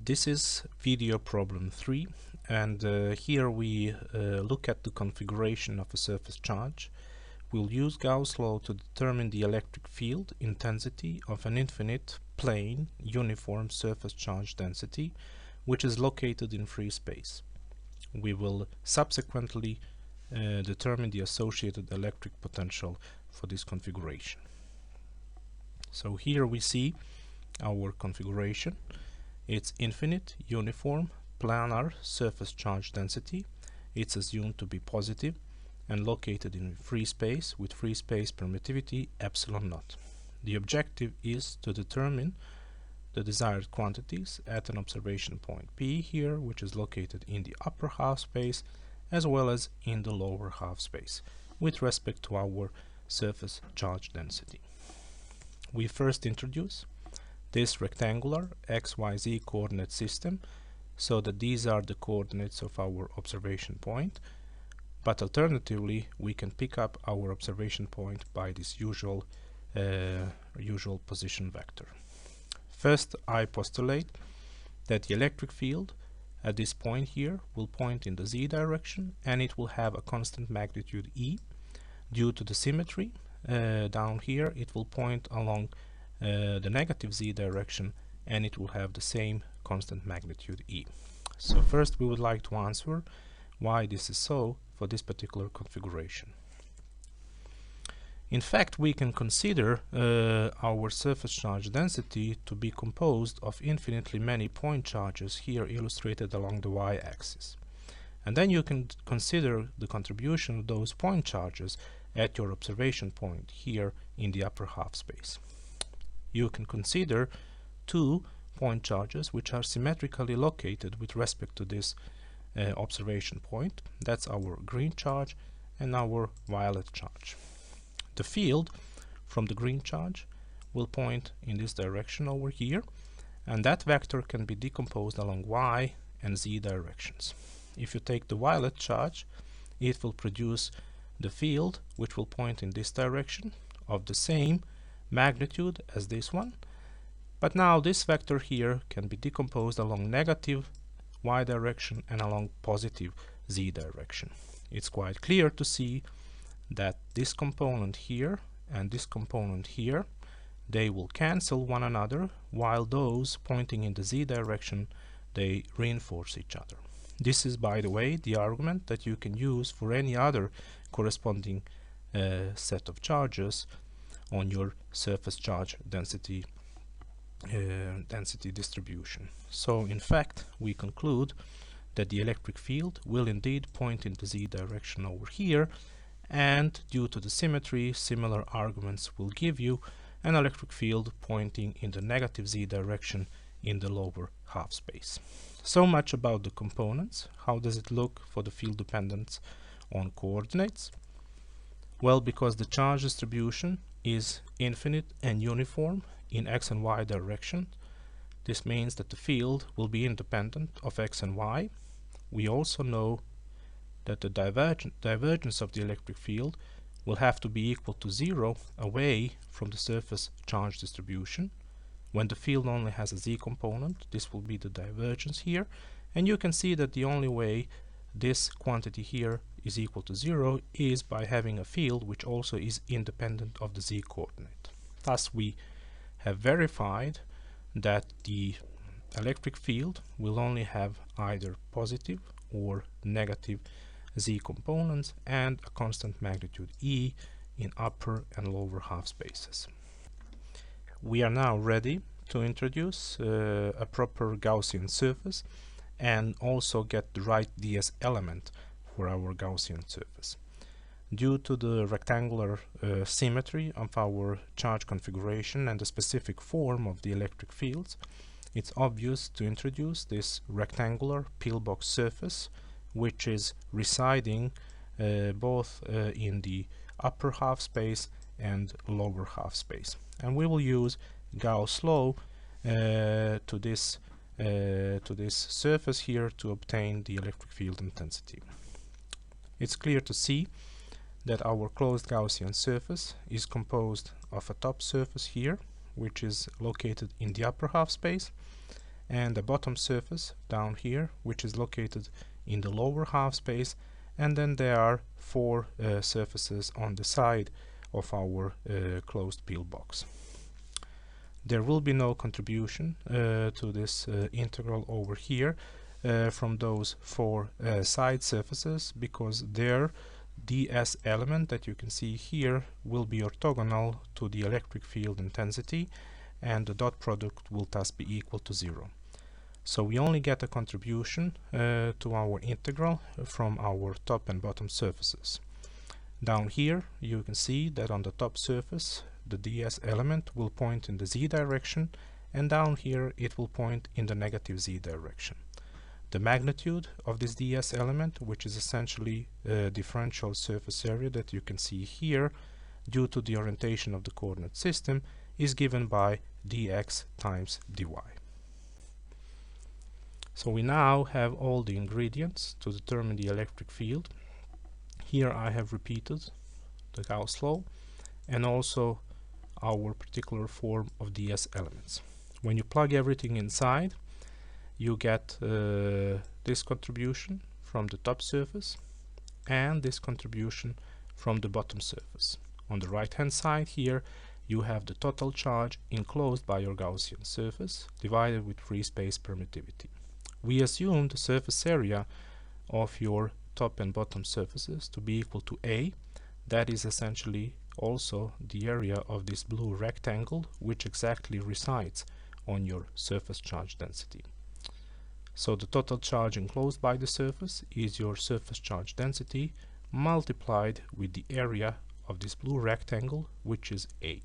This is video problem 3, and here we look at the configuration of a surface charge. We'll use Gauss law to determine the electric field intensity of an infinite plane uniform surface charge density which is located in free space. We will subsequently determine the associated electric potential for this configuration. So here we see our configuration. It's infinite, uniform, planar surface charge density. It's assumed to be positive and located in free space with free space permittivity epsilon naught. The objective is to determine the desired quantities at an observation point P here, which is located in the upper half space as well as in the lower half space with respect to our surface charge density. We first introduce this rectangular XYZ coordinate system so that these are the coordinates of our observation point, but alternatively we can pick up our observation point by this usual position vector. First, I postulate that the electric field at this point here will point in the z direction and it will have a constant magnitude E. Due to the symmetry down here, it will point along the negative z direction and it will have the same constant magnitude E. So first we would like to answer why this is so for this particular configuration. In fact, we can consider our surface charge density to be composed of infinitely many point charges here illustrated along the y-axis. And then you can consider the contribution of those point charges at your observation point here in the upper half space. You can consider two point charges which are symmetrically located with respect to this observation point. That's our green charge and our violet charge. The field from the green charge will point in this direction over here, and that vector can be decomposed along y and z directions. If you take the violet charge, it will produce the field which will point in this direction of the same magnitude as this one, but now this vector here can be decomposed along negative y direction and along positive z direction. It's quite clear to see that this component here and this component here, they will cancel one another, while those pointing in the z direction, they reinforce each other. This is, by the way, the argument that you can use for any other corresponding set of charges on your surface charge density distribution. So in fact we conclude that the electric field will indeed point in the z direction over here, and due to the symmetry, similar arguments will give you an electric field pointing in the negative z direction in the lower half space. So much about the components. How does it look for the field dependence on coordinates? Well, because the charge distribution is infinite and uniform in x and y direction, this means that the field will be independent of x and y. We also know that the divergence of the electric field will have to be equal to 0 away from the surface charge distribution. When the field only has a z component, this will be the divergence here, and you can see that the only way this quantity here is equal to 0 is by having a field which also is independent of the z coordinate. Thus we have verified that the electric field will only have either positive or negative z components and a constant magnitude E in upper and lower half spaces. We are now ready to introduce a proper Gaussian surface and also get the right ds element for our Gaussian surface. Due to the rectangular symmetry of our charge configuration and the specific form of the electric fields, it's obvious to introduce this rectangular pillbox surface which is residing both in the upper half space and lower half space. And we will use Gauss law to this surface here to obtain the electric field intensity. It's clear to see that our closed Gaussian surface is composed of a top surface here, which is located in the upper half space, and a bottom surface down here, which is located in the lower half space, and then there are four surfaces on the side of our closed peel box. There will be no contribution to this integral over here from those four side surfaces, because their ds element that you can see here will be orthogonal to the electric field intensity, and the dot product will thus be equal to 0. So we only get a contribution to our integral from our top and bottom surfaces. Down here you can see that on the top surface the ds element will point in the z direction, and down here it will point in the negative z direction. The magnitude of this ds element, which is essentially differential surface area that you can see here due to the orientation of the coordinate system, is given by dx times dy. So we now have all the ingredients to determine the electric field. Here I have repeated the Gauss law and also our particular form of ds elements. When you plug everything inside, you get this contribution from the top surface and this contribution from the bottom surface. On the right hand side here you have the total charge enclosed by your Gaussian surface divided with free space permittivity. We assume the surface area of your top and bottom surfaces to be equal to A. That is essentially also the area of this blue rectangle, which exactly resides on your surface charge density. So the total charge enclosed by the surface is your surface charge density multiplied with the area of this blue rectangle, which is A.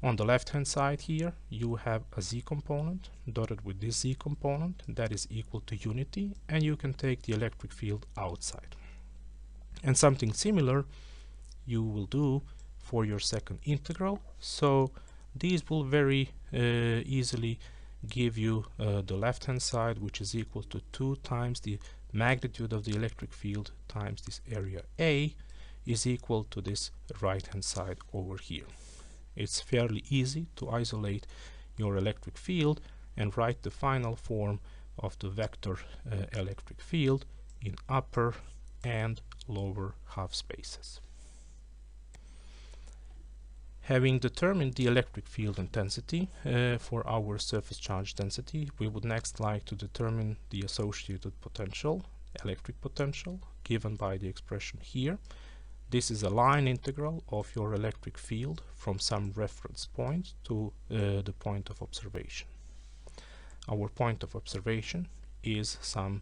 On the left hand side here you have a z component dotted with this z component that is equal to unity, and you can take the electric field outside. And something similar you will do for your second integral. So these will very easily give you the left hand side, which is equal to 2 times the magnitude of the electric field times this area A, is equal to this right hand side over here. It's fairly easy to isolate your electric field and write the final form of the vector electric field in upper and lower half spaces. Having determined the electric field intensity for our surface charge density, we would next like to determine the associated potential, electric potential, given by the expression here. This is a line integral of your electric field from some reference point to the point of observation. Our point of observation is some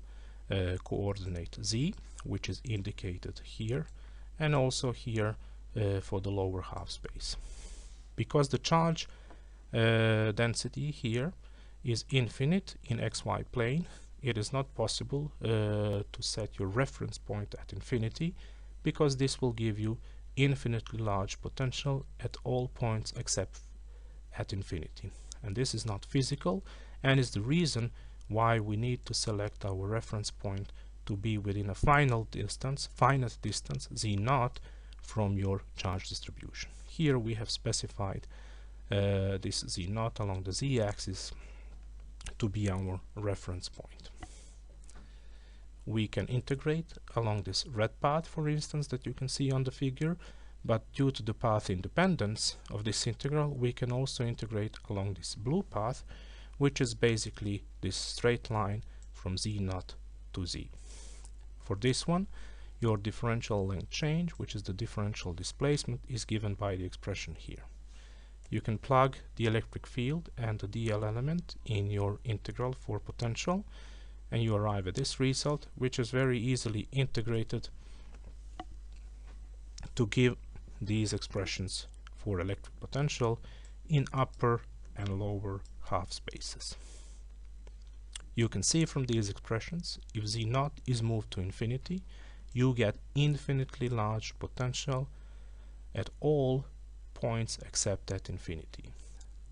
coordinate z, which is indicated here, and also here for the lower half space. Because the charge density here is infinite in xy plane, it is not possible to set your reference point at infinity, because this will give you infinitely large potential at all points except at infinity. And this is not physical, and is the reason why we need to select our reference point to be within a finite distance z0 from your charge distribution. Here we have specified this z0 along the z-axis to be our reference point. We can integrate along this red path, for instance, that you can see on the figure, but due to the path independence of this integral, we can also integrate along this blue path, which is basically this straight line from z0 to z. For this one, your differential length change, which is the differential displacement, is given by the expression here. You can plug the electric field and the dl element in your integral for potential, and you arrive at this result, which is very easily integrated to give these expressions for electric potential in upper and lower half spaces. You can see from these expressions, if z0 is moved to infinity, you get infinitely large potential at all points except at infinity.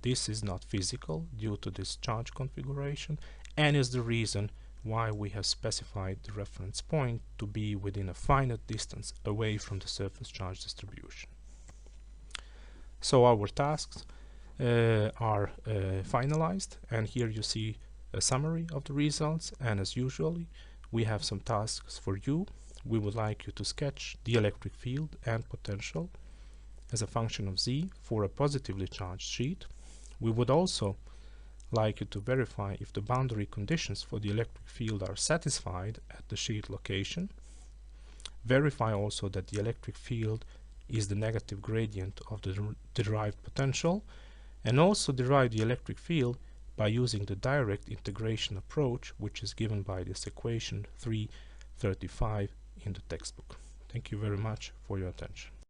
This is not physical due to this charge configuration, and is the reason why we have specified the reference point to be within a finite distance away from the surface charge distribution. So our tasks are finalized, and here you see a summary of the results. And as usually, we have some tasks for you. We would like you to sketch the electric field and potential as a function of z for a positively charged sheet. We would also like you to verify if the boundary conditions for the electric field are satisfied at the sheet location. Verify also that the electric field is the negative gradient of the derived potential, and also derive the electric field by using the direct integration approach, which is given by this equation 335 in the textbook. Thank you very much for your attention.